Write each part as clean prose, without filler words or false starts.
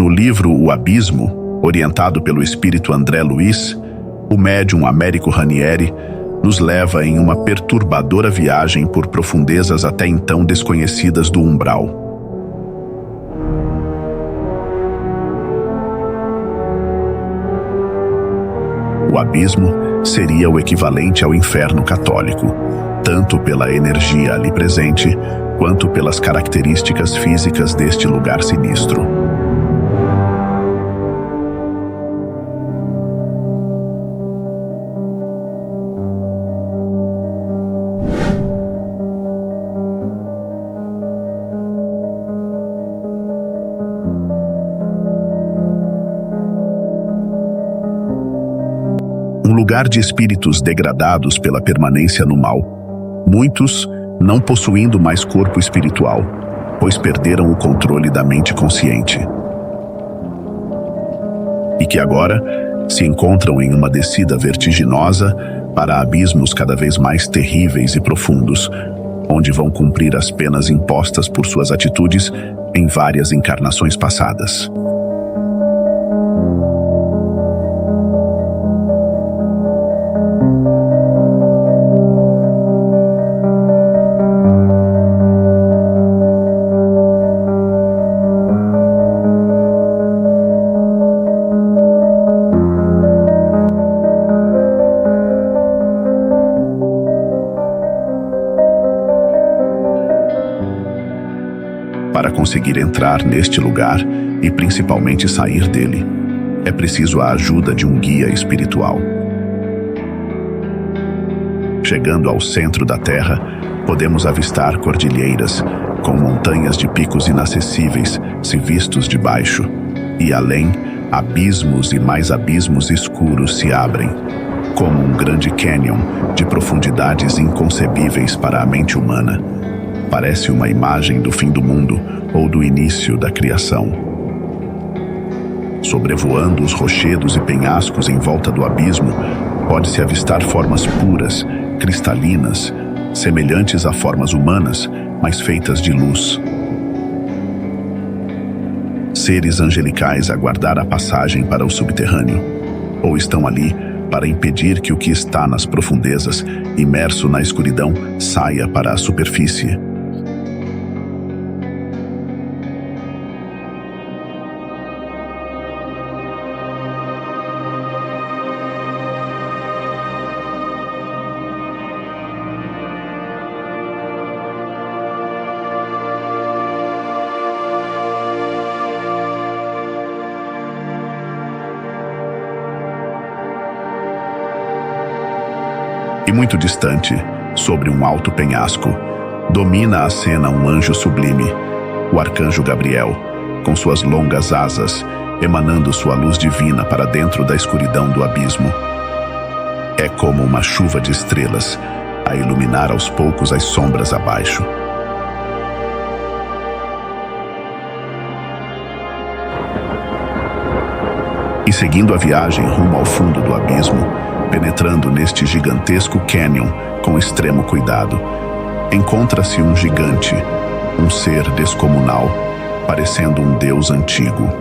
No livro O Abismo, orientado pelo espírito André Luiz, o médium Américo Ranieri nos leva em uma perturbadora viagem por profundezas até então desconhecidas do umbral. O abismo seria o equivalente ao inferno católico, tanto pela energia ali presente, quanto pelas características físicas deste lugar sinistro. Um lugar de espíritos degradados pela permanência no mal, muitos não possuindo mais corpo espiritual, pois perderam o controle da mente consciente. E que agora se encontram em uma descida vertiginosa para abismos cada vez mais terríveis e profundos, onde vão cumprir as penas impostas por suas atitudes em várias encarnações passadas. Para conseguir entrar neste lugar e principalmente sair dele, é preciso a ajuda de um guia espiritual. Chegando ao centro da Terra, podemos avistar cordilheiras com montanhas de picos inacessíveis se vistos de baixo, e além, abismos e mais abismos escuros se abrem, como um grande cânion de profundidades inconcebíveis para a mente humana. Parece uma imagem do fim do mundo ou do início da criação. Sobrevoando os rochedos e penhascos em volta do abismo, pode-se avistar formas puras, cristalinas, semelhantes a formas humanas, mas feitas de luz. Seres angelicais a guardar a passagem para o subterrâneo, ou estão ali para impedir que o que está nas profundezas, imerso na escuridão, saia para a superfície. E muito distante, sobre um alto penhasco, domina a cena um anjo sublime, o arcanjo Gabriel, com suas longas asas, emanando sua luz divina para dentro da escuridão do abismo. É como uma chuva de estrelas, a iluminar aos poucos as sombras abaixo. E seguindo a viagem rumo ao fundo do abismo, penetrando neste gigantesco cânion com extremo cuidado, encontra-se um gigante, um ser descomunal, parecendo um deus antigo.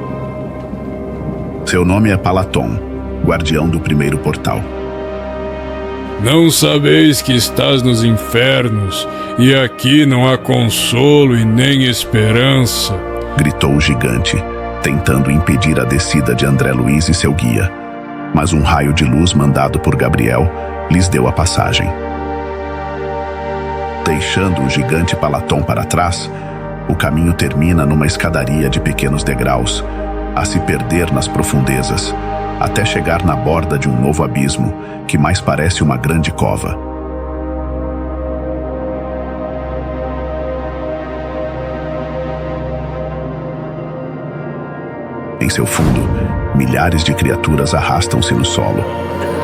Seu nome é Palaton, guardião do primeiro portal. Não sabeis que estás nos infernos, e aqui não há consolo e nem esperança? Gritou o gigante, tentando impedir a descida de André Luiz e seu guia. Mas um raio de luz mandado por Gabriel lhes deu a passagem. Deixando o gigante Palaton para trás, o caminho termina numa escadaria de pequenos degraus, a se perder nas profundezas, até chegar na borda de um novo abismo, que mais parece uma grande cova. Em seu fundo, milhares de criaturas arrastam-se no solo,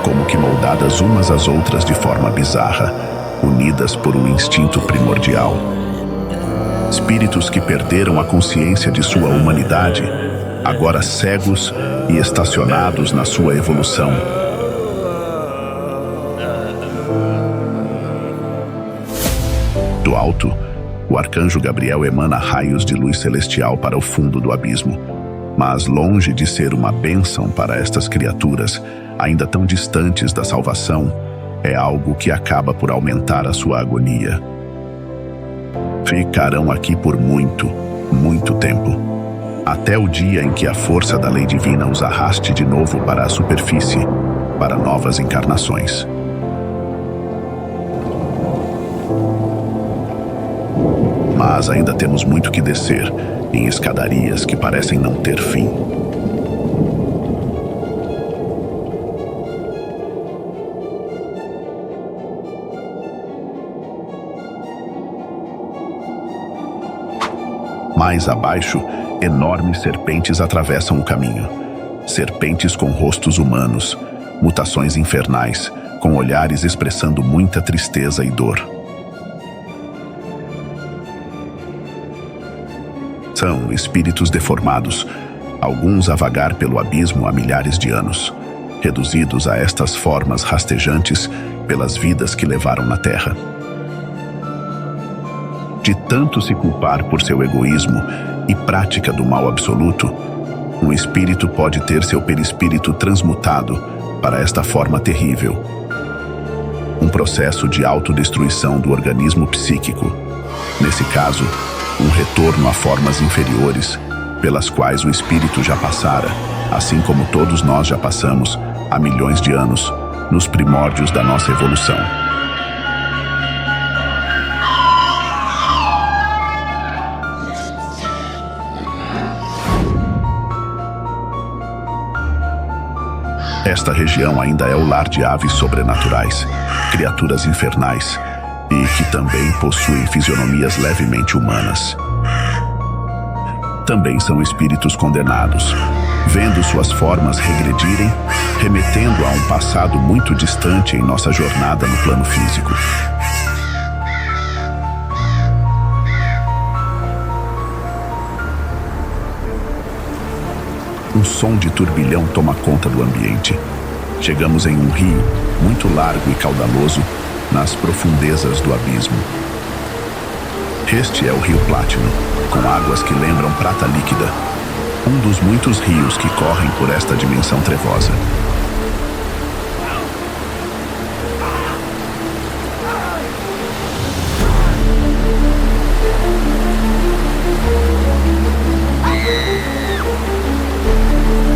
como que moldadas umas às outras de forma bizarra, unidas por um instinto primordial. Espíritos que perderam a consciência de sua humanidade, agora cegos e estacionados na sua evolução. Do alto, o arcanjo Gabriel emana raios de luz celestial para o fundo do abismo, Mas longe de ser uma bênção para estas criaturas, ainda tão distantes da salvação, é algo que acaba por aumentar a sua agonia. Ficarão aqui por muito, muito tempo, até o dia em que a força da lei divina os arraste de novo para a superfície, para novas encarnações. Mas ainda temos muito que descer, em escadarias que parecem não ter fim. Mais abaixo, enormes serpentes atravessam o caminho. Serpentes com rostos humanos, mutações infernais, com olhares expressando muita tristeza e dor. São espíritos deformados, alguns a vagar pelo abismo há milhares de anos, reduzidos a estas formas rastejantes pelas vidas que levaram na Terra. De tanto se culpar por seu egoísmo e prática do mal absoluto, um espírito pode ter seu perispírito transmutado para esta forma terrível. Um processo de autodestruição do organismo psíquico. Nesse caso, um retorno a formas inferiores, pelas quais o espírito já passara, assim como todos nós já passamos, há milhões de anos, nos primórdios da nossa evolução. Esta região ainda é o lar de aves sobrenaturais, criaturas infernais, e que também possuem fisionomias levemente humanas. Também são espíritos condenados, vendo suas formas regredirem, remetendo a um passado muito distante em nossa jornada no plano físico. Um som de turbilhão toma conta do ambiente. Chegamos em um rio, muito largo e caudaloso, nas profundezas do abismo. Este é o Rio Plátino, com águas que lembram prata líquida, um dos muitos rios que correm por esta dimensão trevosa.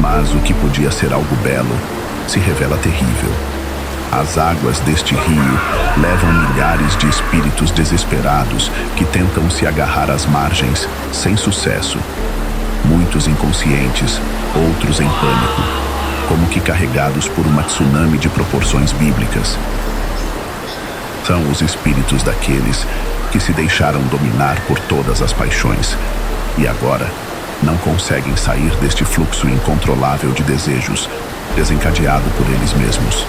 Mas o que podia ser algo belo se revela terrível. As águas deste rio levam milhares de espíritos desesperados que tentam se agarrar às margens, sem sucesso. Muitos inconscientes, outros em pânico, como que carregados por uma tsunami de proporções bíblicas. São os espíritos daqueles que se deixaram dominar por todas as paixões e agora não conseguem sair deste fluxo incontrolável de desejos, desencadeado por eles mesmos.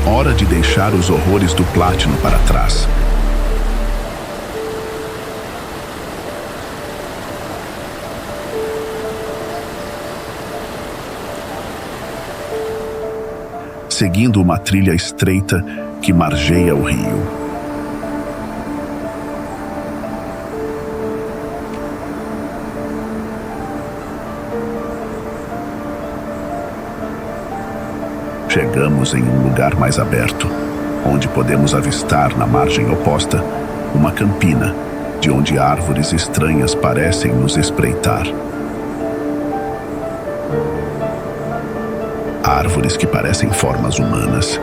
Hora de deixar os horrores do Plátino para trás. Seguindo uma trilha estreita que margeia o rio. Chegamos em um lugar mais aberto, onde podemos avistar na margem oposta uma campina, de onde árvores estranhas parecem nos espreitar. Árvores que parecem formas humanas,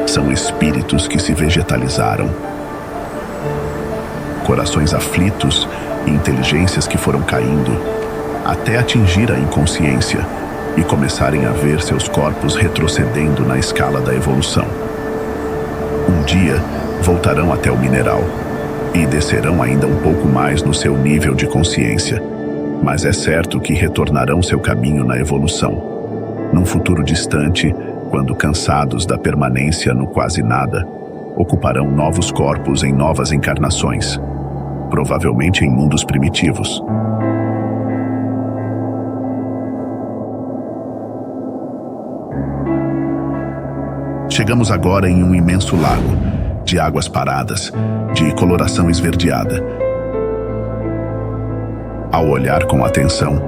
são espíritos que se vegetalizaram. Corações aflitos e inteligências que foram caindo, até atingir a inconsciência e começarem a ver seus corpos retrocedendo na escala da evolução. Um dia, voltarão até o mineral e descerão ainda um pouco mais no seu nível de consciência, mas é certo que retornarão seu caminho na evolução. Num futuro distante, quando cansados da permanência no quase nada, ocuparão novos corpos em novas encarnações, provavelmente em mundos primitivos. Chegamos agora em um imenso lago, de águas paradas, de coloração esverdeada. Ao olhar com atenção,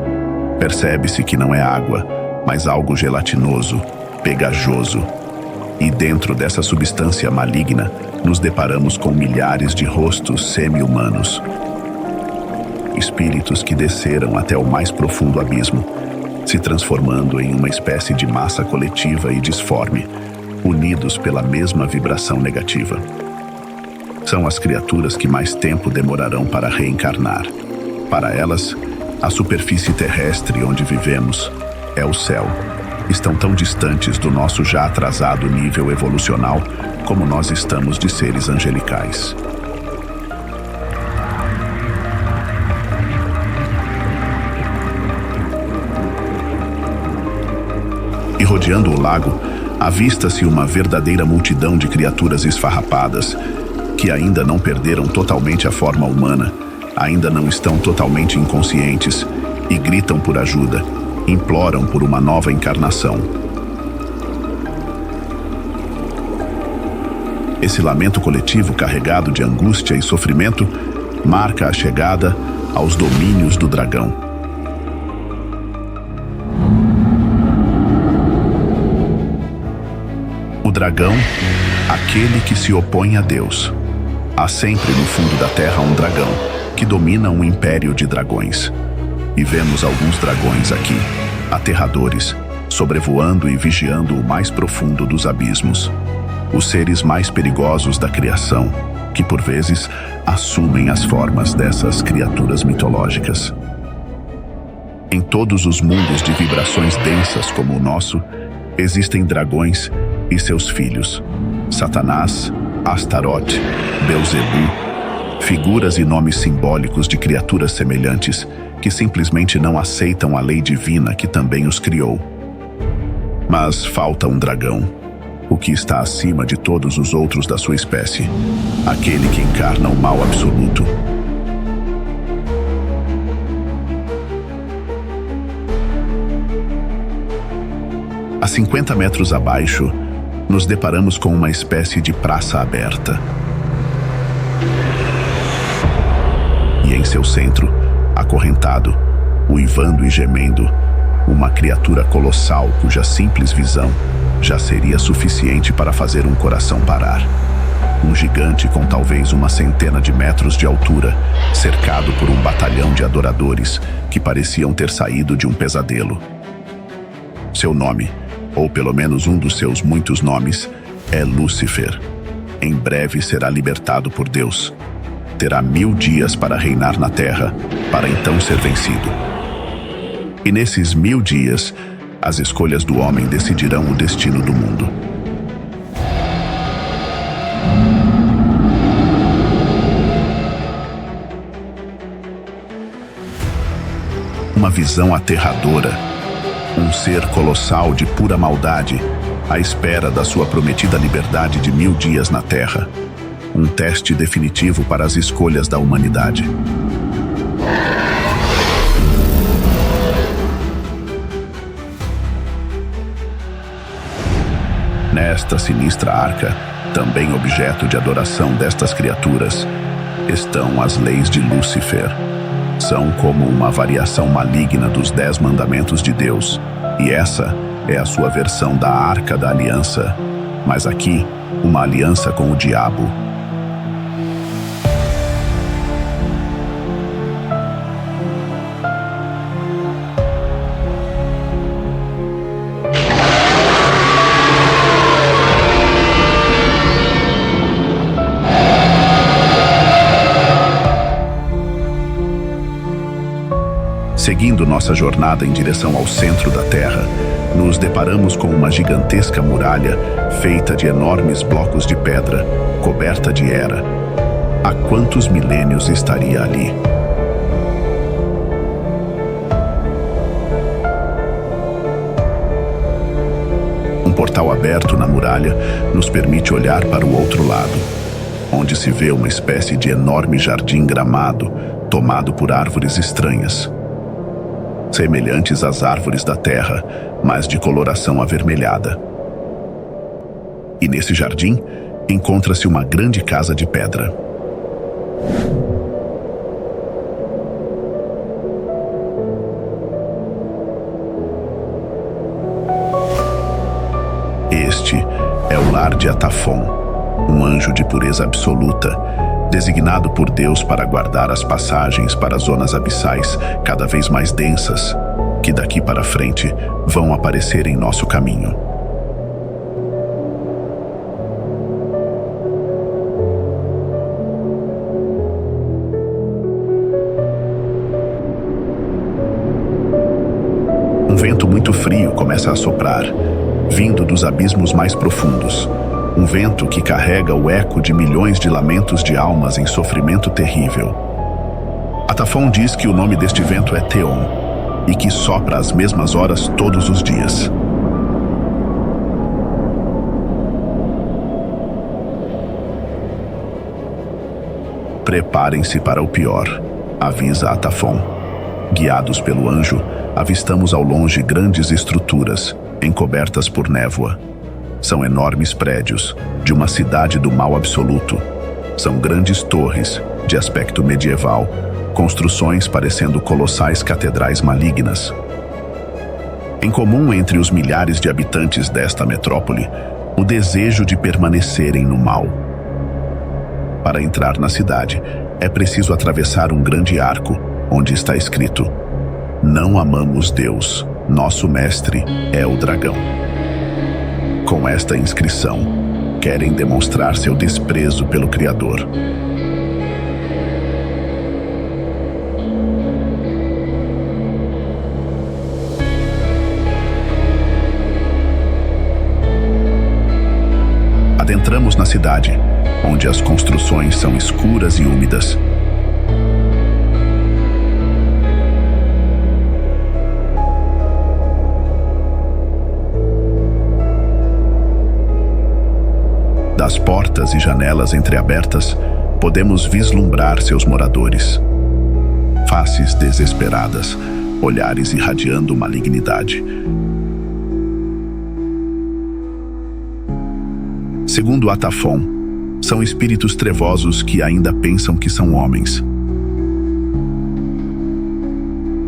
percebe-se que não é água, mas algo gelatinoso, pegajoso. E dentro dessa substância maligna, nos deparamos com milhares de rostos semi-humanos. Espíritos que desceram até o mais profundo abismo, se transformando em uma espécie de massa coletiva e disforme, unidos pela mesma vibração negativa. São as criaturas que mais tempo demorarão para reencarnar. Para elas, a superfície terrestre onde vivemos é o céu. Estão tão distantes do nosso já atrasado nível evolucional como nós estamos de seres angelicais. E rodeando o lago, avista-se uma verdadeira multidão de criaturas esfarrapadas, que ainda não perderam totalmente a forma humana, ainda não estão totalmente inconscientes e gritam por ajuda, imploram por uma nova encarnação. Esse lamento coletivo carregado de angústia e sofrimento marca a chegada aos domínios do dragão. O dragão, aquele que se opõe a Deus. Há sempre no fundo da terra um dragão que domina um império de dragões. E vemos alguns dragões aqui, aterradores, sobrevoando e vigiando o mais profundo dos abismos. Os seres mais perigosos da criação, que por vezes assumem as formas dessas criaturas mitológicas. Em todos os mundos de vibrações densas como o nosso, existem dragões e seus filhos, Satanás, Astarote, Belzebu, figuras e nomes simbólicos de criaturas semelhantes que simplesmente não aceitam a lei divina que também os criou. Mas falta um dragão, o que está acima de todos os outros da sua espécie, aquele que encarna o mal absoluto. A 50 metros abaixo, nos deparamos com uma espécie de praça aberta. E em seu centro, acorrentado, uivando e gemendo, uma criatura colossal cuja simples visão já seria suficiente para fazer um coração parar. Um gigante com talvez uma centena de metros de altura, cercado por um batalhão de adoradores que pareciam ter saído de um pesadelo. Seu nome, ou pelo menos um dos seus muitos nomes, é Lúcifer. Em breve será libertado por Deus. Terá 1000 dias para reinar na Terra, para então ser vencido. E nesses 1000 dias, as escolhas do homem decidirão o destino do mundo. Uma visão aterradora. Um ser colossal de pura maldade, à espera da sua prometida liberdade de 1000 dias na Terra. Um teste definitivo para as escolhas da humanidade. Nesta sinistra arca, também objeto de adoração destas criaturas, estão as leis de Lúcifer. São como uma variação maligna dos 10 mandamentos de Deus, e essa é a sua versão da Arca da Aliança, mas aqui, uma aliança com o diabo. Seguindo nossa jornada em direção ao centro da Terra, nos deparamos com uma gigantesca muralha feita de enormes blocos de pedra, coberta de era. Há quantos milênios estaria ali? Um portal aberto na muralha nos permite olhar para o outro lado, onde se vê uma espécie de enorme jardim gramado, tomado por árvores estranhas. Semelhantes às árvores da terra, mas de coloração avermelhada. E nesse jardim encontra-se uma grande casa de pedra. Este é o lar de Atafon, um anjo de pureza absoluta, designado por Deus para guardar as passagens para zonas abissais cada vez mais densas, que daqui para frente vão aparecer em nosso caminho. Um vento muito frio começa a soprar, vindo dos abismos mais profundos. Um vento que carrega o eco de milhões de lamentos de almas em sofrimento terrível. Atafon diz que o nome deste vento é Teon e que sopra às mesmas horas todos os dias. Preparem-se para o pior, avisa Atafon. Guiados pelo anjo, avistamos ao longe grandes estruturas, encobertas por névoa. São enormes prédios, de uma cidade do mal absoluto. São grandes torres, de aspecto medieval, construções parecendo colossais catedrais malignas. Em comum entre os milhares de habitantes desta metrópole, o desejo de permanecerem no mal. Para entrar na cidade, é preciso atravessar um grande arco, onde está escrito: "Não amamos Deus, nosso mestre é o dragão." Com esta inscrição, querem demonstrar seu desprezo pelo Criador. Adentramos na cidade, onde as construções são escuras e úmidas. Das portas e janelas entreabertas, podemos vislumbrar seus moradores. Faces desesperadas, olhares irradiando malignidade. Segundo Atafon, são espíritos trevosos que ainda pensam que são homens.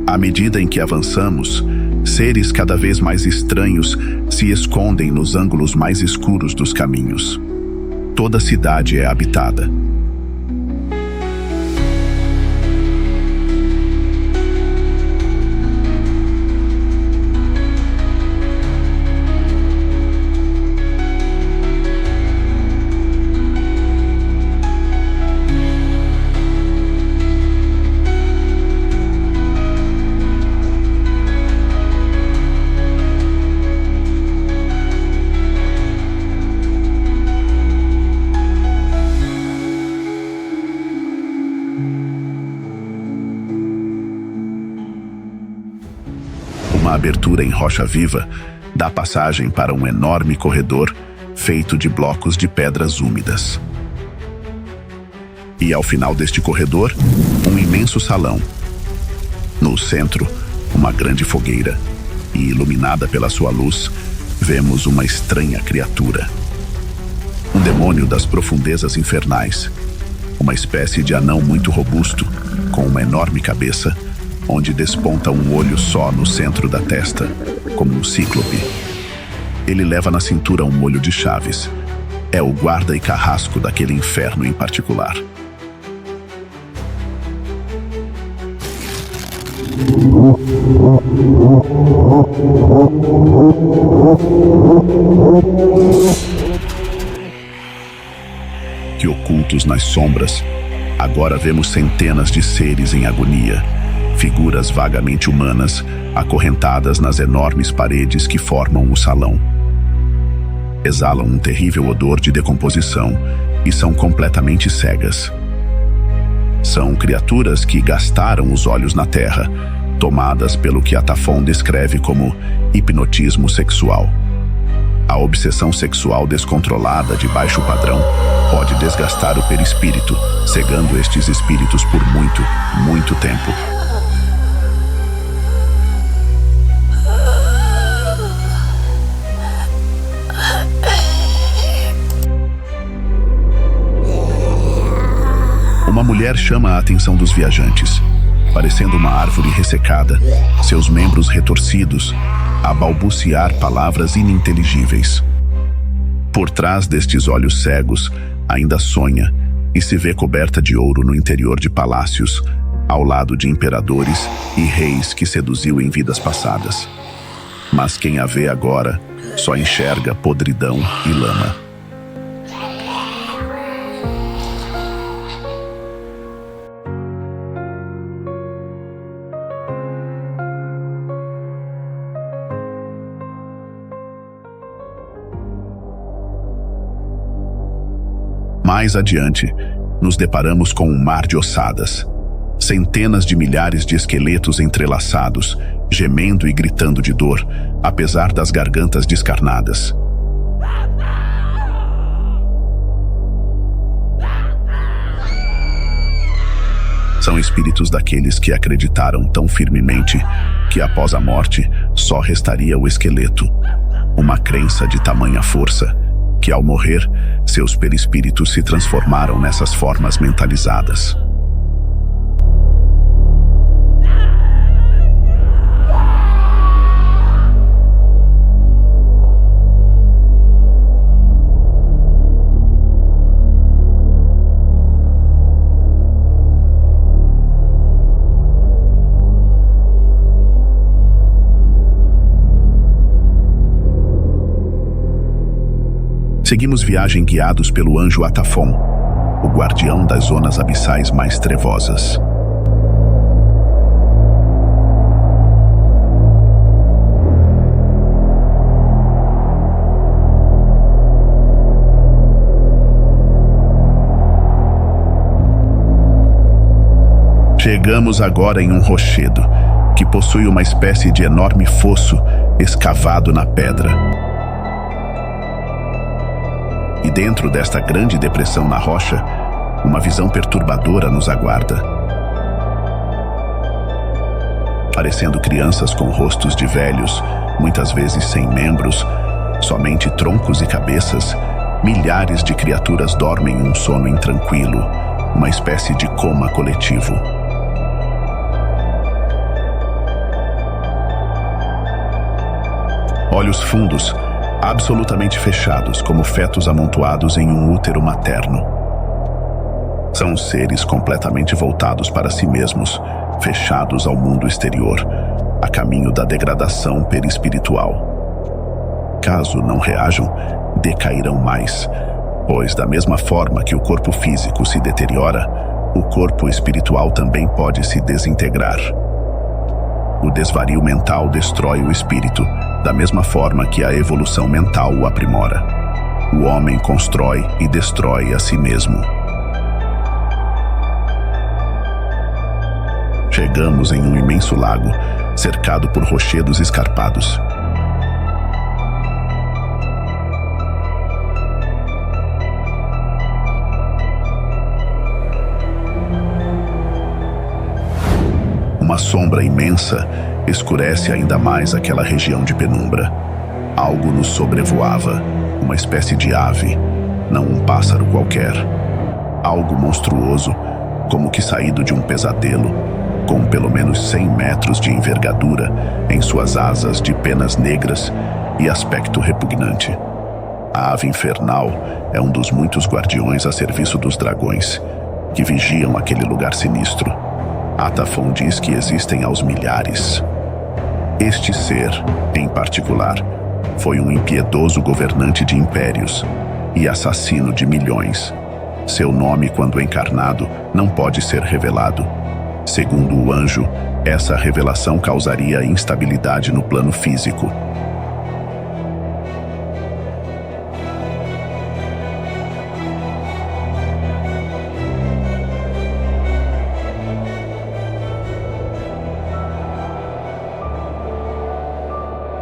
À medida em que avançamos, seres cada vez mais estranhos se escondem nos ângulos mais escuros dos caminhos. Toda a cidade é habitada. Uma abertura em rocha viva dá passagem para um enorme corredor feito de blocos de pedras úmidas. E ao final deste corredor, um imenso salão. No centro, uma grande fogueira, e iluminada pela sua luz, vemos uma estranha criatura. Um demônio das profundezas infernais, uma espécie de anão muito robusto, com uma enorme cabeça, onde desponta um olho só no centro da testa, como um cíclope. Ele leva na cintura um molho de chaves. É o guarda e carrasco daquele inferno em particular. Que ocultos nas sombras, agora vemos centenas de seres em agonia. Figuras vagamente humanas, acorrentadas nas enormes paredes que formam o salão. Exalam um terrível odor de decomposição e são completamente cegas. São criaturas que gastaram os olhos na terra, tomadas pelo que Atafon descreve como hipnotismo sexual. A obsessão sexual descontrolada de baixo padrão pode desgastar o perispírito, cegando estes espíritos por muito, muito tempo. mulher chama a atenção dos viajantes, parecendo uma árvore ressecada, seus membros retorcidos, a balbuciar palavras ininteligíveis. Por trás destes olhos cegos, ainda sonha e se vê coberta de ouro no interior de palácios, ao lado de imperadores e reis que seduziu em vidas passadas. Mas quem a vê agora só enxerga podridão e lama. Mais adiante, nos deparamos com um mar de ossadas. Centenas de milhares de esqueletos entrelaçados, gemendo e gritando de dor, apesar das gargantas descarnadas. São espíritos daqueles que acreditaram tão firmemente que após a morte só restaria o esqueleto. Uma crença de tamanha força que, ao morrer, seus perispíritos se transformaram nessas formas mentalizadas. Seguimos viagem guiados pelo anjo Atafon, o guardião das zonas abissais mais trevosas. Chegamos agora em um rochedo, que possui uma espécie de enorme fosso escavado na pedra. E dentro desta grande depressão na rocha, uma visão perturbadora nos aguarda. Parecendo crianças com rostos de velhos, muitas vezes sem membros, somente troncos e cabeças, milhares de criaturas dormem um sono intranquilo, uma espécie de coma coletivo. Olhos fundos, absolutamente fechados, como fetos amontoados em um útero materno. São seres completamente voltados para si mesmos, fechados ao mundo exterior, a caminho da degradação perispiritual. Caso não reajam, decairão mais, pois da mesma forma que o corpo físico se deteriora, o corpo espiritual também pode se desintegrar. O desvario mental destrói o espírito, da mesma forma que a evolução mental o aprimora. O homem constrói e destrói a si mesmo. Chegamos em um imenso lago, cercado por rochedos escarpados. Uma sombra imensa escurece ainda mais aquela região de penumbra. Algo nos sobrevoava, uma espécie de ave, não um pássaro qualquer. Algo monstruoso, como que saído de um pesadelo, com pelo menos 100 metros de envergadura em suas asas de penas negras e aspecto repugnante. A ave infernal é um dos muitos guardiões a serviço dos dragões, que vigiam aquele lugar sinistro. Atafon diz que existem aos milhares. Este ser, em particular, foi um impiedoso governante de impérios e assassino de milhões. Seu nome, quando encarnado, não pode ser revelado. Segundo o anjo, essa revelação causaria instabilidade no plano físico.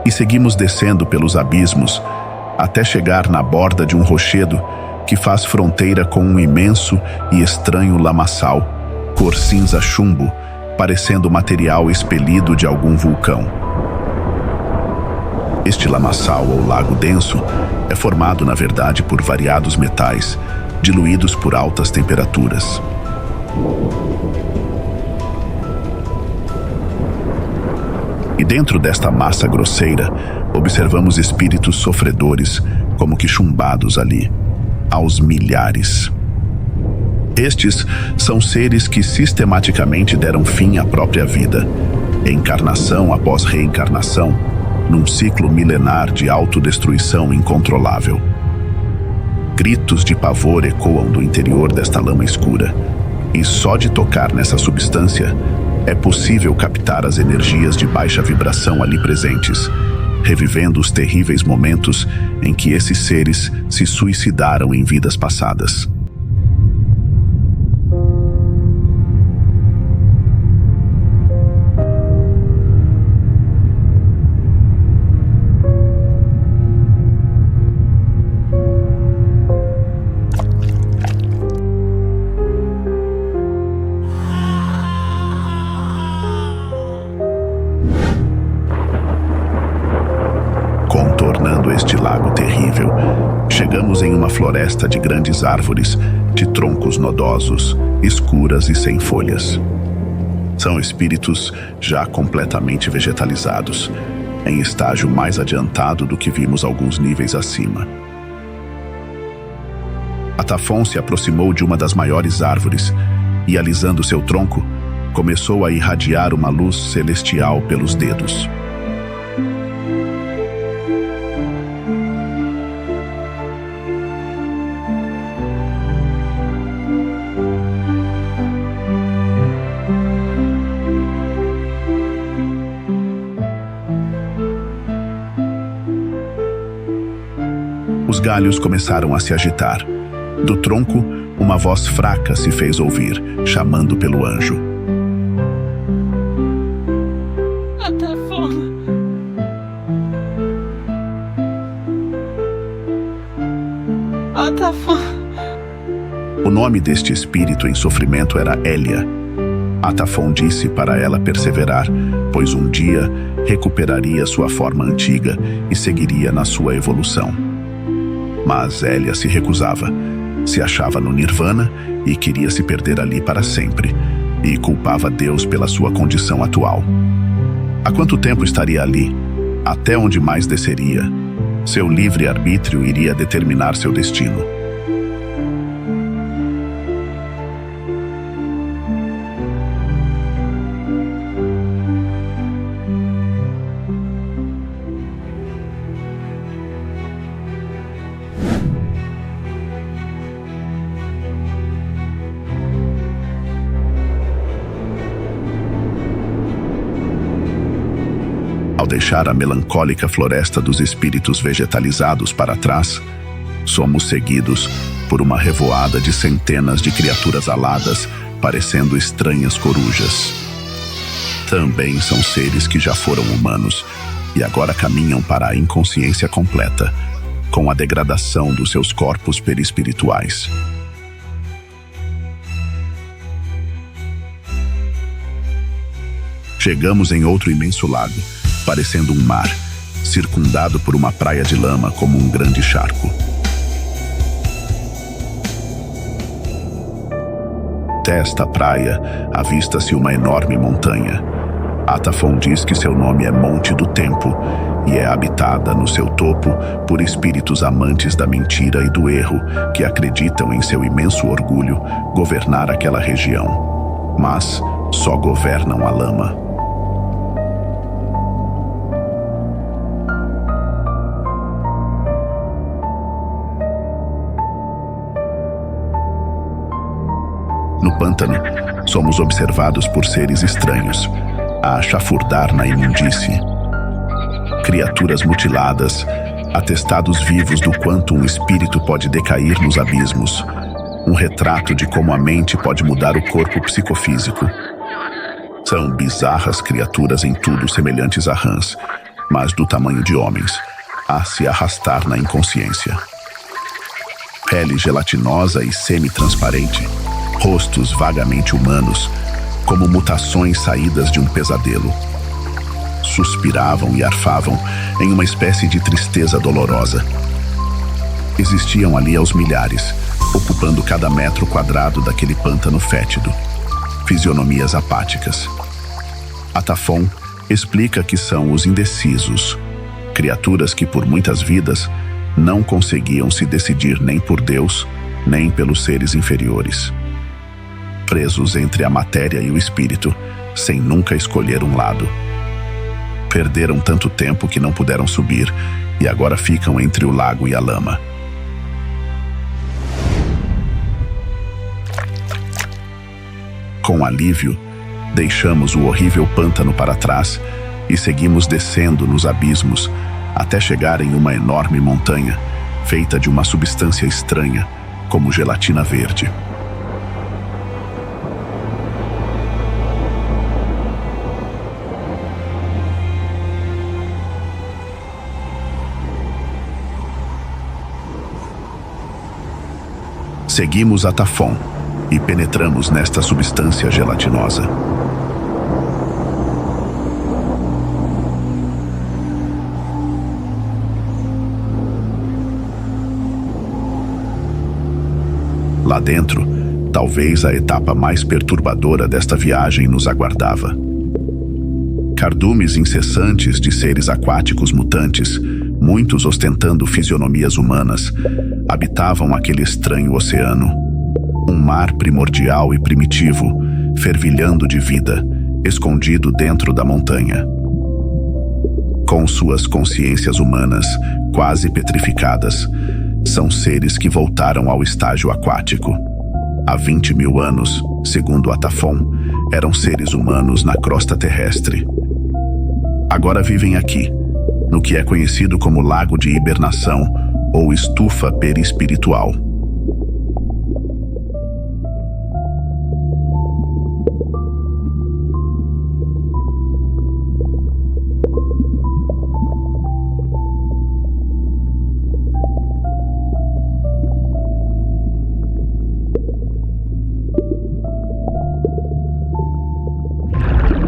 E seguimos descendo pelos abismos até chegar na borda de um rochedo que faz fronteira com um imenso e estranho lamaçal, cor cinza chumbo, parecendo material expelido de algum vulcão. Este lamaçal ou lago denso é formado, na verdade, por variados metais, diluídos por altas temperaturas. E dentro desta massa grosseira, observamos espíritos sofredores, como que chumbados ali, aos milhares. Estes são seres que sistematicamente deram fim à própria vida, encarnação após reencarnação, num ciclo milenar de autodestruição incontrolável. Gritos de pavor ecoam do interior desta lama escura, e só de tocar nessa substância é possível captar as energias de baixa vibração ali presentes, revivendo os terríveis momentos em que esses seres se suicidaram em vidas passadas. Contornando este lago terrível, chegamos em uma floresta de grandes árvores, de troncos nodosos, escuras e sem folhas. São espíritos já completamente vegetalizados, em estágio mais adiantado do que vimos alguns níveis acima. Atafon se aproximou de uma das maiores árvores e, alisando seu tronco, começou a irradiar uma luz celestial pelos dedos. Os galhos começaram a se agitar. Do tronco, uma voz fraca se fez ouvir, chamando pelo anjo. Atafon. Atafon. O nome deste espírito em sofrimento era Hélia. Atafon disse para ela perseverar, pois um dia recuperaria sua forma antiga e seguiria na sua evolução. Mas Hélia se recusava, se achava no Nirvana e queria se perder ali para sempre, e culpava Deus pela sua condição atual. Há quanto tempo estaria ali? Até onde mais desceria? Seu livre-arbítrio iria determinar seu destino. Ao deixar a melancólica floresta dos espíritos vegetalizados para trás, somos seguidos por uma revoada de centenas de criaturas aladas, parecendo estranhas corujas. Também são seres que já foram humanos e agora caminham para a inconsciência completa, com a degradação dos seus corpos perispirituais. Chegamos em outro imenso lago, parecendo um mar, circundado por uma praia de lama como um grande charco. Desta praia, avista-se uma enorme montanha. Atafon diz que seu nome é Monte do Tempo e é habitada no seu topo por espíritos amantes da mentira e do erro que acreditam em seu imenso orgulho governar aquela região, mas só governam a lama. No pântano, somos observados por seres estranhos, a chafurdar na imundície. Criaturas mutiladas, atestados vivos do quanto um espírito pode decair nos abismos, um retrato de como a mente pode mudar o corpo psicofísico. São bizarras criaturas em tudo semelhantes a rãs, mas do tamanho de homens, a se arrastar na inconsciência. Pele gelatinosa e semi-transparente, rostos vagamente humanos, como mutações saídas de um pesadelo. Suspiravam e arfavam em uma espécie de tristeza dolorosa. Existiam ali aos milhares, ocultos ocupando cada metro quadrado daquele pântano fétido. Fisionomias apáticas. Atafon explica que são os indecisos, criaturas que por muitas vidas não conseguiam se decidir nem por Deus, nem pelos seres inferiores. Presos entre a matéria e o espírito, sem nunca escolher um lado. Perderam tanto tempo que não puderam subir e agora ficam entre o lago e a lama. Com alívio, deixamos o horrível pântano para trás e seguimos descendo nos abismos até chegar em uma enorme montanha feita de uma substância estranha, como gelatina verde. Seguimos Atafon e penetramos nesta substância gelatinosa. Lá dentro, talvez a etapa mais perturbadora desta viagem nos aguardava. Cardumes incessantes de seres aquáticos mutantes, muitos ostentando fisionomias humanas, habitavam aquele estranho oceano. Um mar primordial e primitivo, fervilhando de vida, escondido dentro da montanha. Com suas consciências humanas quase petrificadas, são seres que voltaram ao estágio aquático. Há 20.000 anos, segundo Atafon, eram seres humanos na crosta terrestre. Agora vivem aqui, no que é conhecido como lago de hibernação ou estufa perispiritual.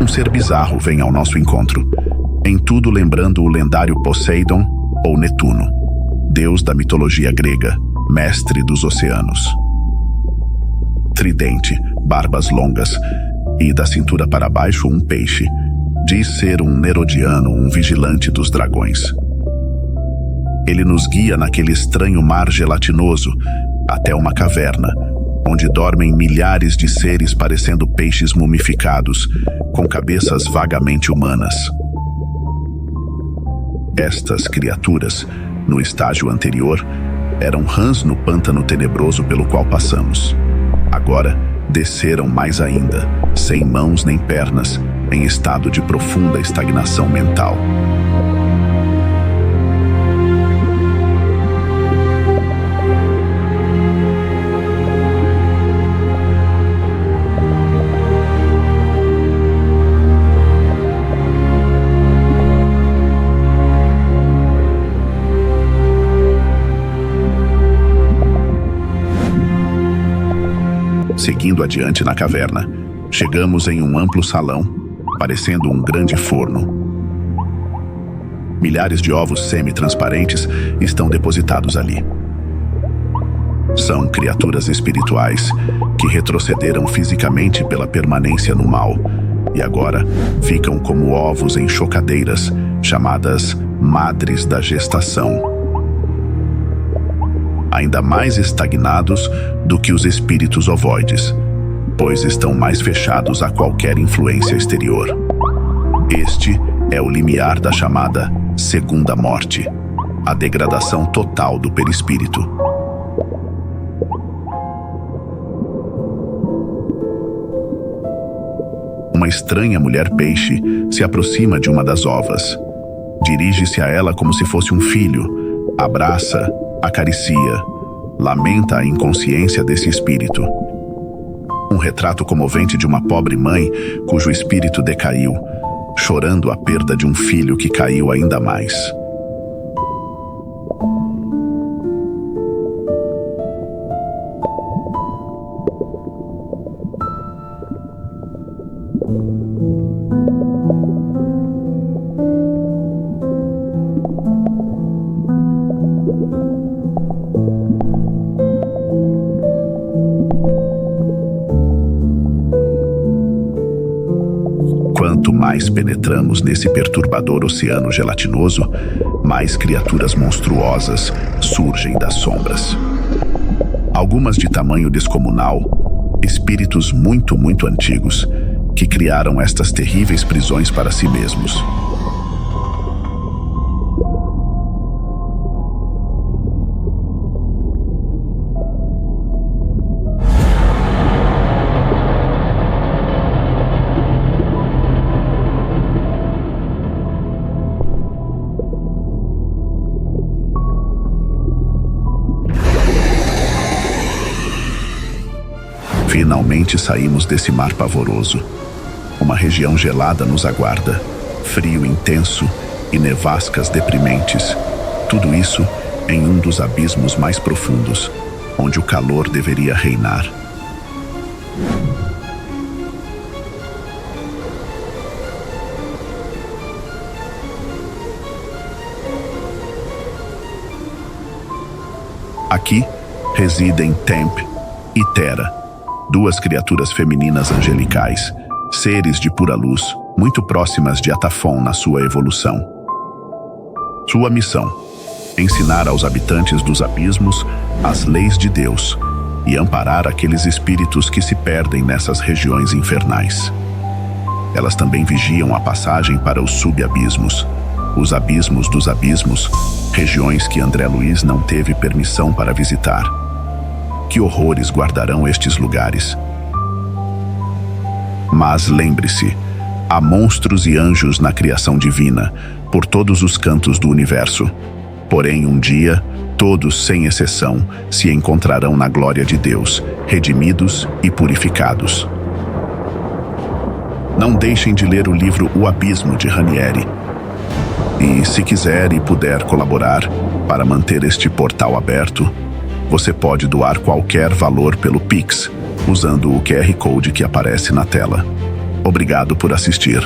Um ser bizarro vem ao nosso encontro, em tudo lembrando o lendário Poseidon ou Netuno, deus da mitologia grega, mestre dos oceanos. Tridente, barbas longas e da cintura para baixo um peixe, diz ser um nerodiano, um vigilante dos dragões. Ele nos guia naquele estranho mar gelatinoso até uma caverna, onde dormem milhares de seres parecendo peixes mumificados, com cabeças vagamente humanas. Estas criaturas, no estágio anterior, eram rãs no pântano tenebroso pelo qual passamos. Agora, desceram mais ainda, sem mãos nem pernas, em estado de profunda estagnação mental. Seguindo adiante na caverna, chegamos em um amplo salão, parecendo um grande forno. Milhares de ovos semi-transparentes estão depositados ali. São criaturas espirituais que retrocederam fisicamente pela permanência no mal e agora ficam como ovos em chocadeiras, chamadas madres da gestação. Ainda mais estagnados do que os espíritos ovoides, pois estão mais fechados a qualquer influência exterior. Este é o limiar da chamada segunda morte, a degradação total do perispírito. Uma estranha mulher-peixe se aproxima de uma das ovas. Dirige-se a ela como se fosse um filho, abraça, acaricia, lamenta a inconsciência desse espírito. Um retrato comovente de uma pobre mãe cujo espírito decaiu, chorando a perda de um filho que caiu ainda mais. mais penetramos nesse perturbador oceano gelatinoso, mais criaturas monstruosas surgem das sombras. Algumas de tamanho descomunal, espíritos muito, muito antigos, que criaram estas terríveis prisões para si mesmos. Finalmente saímos desse mar pavoroso. Uma região gelada nos aguarda, frio intenso e nevascas deprimentes. Tudo isso em um dos abismos mais profundos, onde o calor deveria reinar. Aqui residem Temp e Terra, duas criaturas femininas angelicais, seres de pura luz, muito próximas de Atafon na sua evolução. Sua missão: ensinar aos habitantes dos abismos as leis de Deus e amparar aqueles espíritos que se perdem nessas regiões infernais. Elas também vigiam a passagem para os subabismos, os abismos dos abismos, regiões que André Luiz não teve permissão para visitar. Que horrores guardarão estes lugares? Mas lembre-se, há monstros e anjos na criação divina, por todos os cantos do universo. Porém, um dia, todos, sem exceção, se encontrarão na glória de Deus, redimidos e purificados. Não deixem de ler o livro O Abismo, de Ranieri. E, se quiser e puder colaborar para manter este portal aberto, você pode doar qualquer valor pelo Pix, usando o QR Code que aparece na tela. Obrigado por assistir.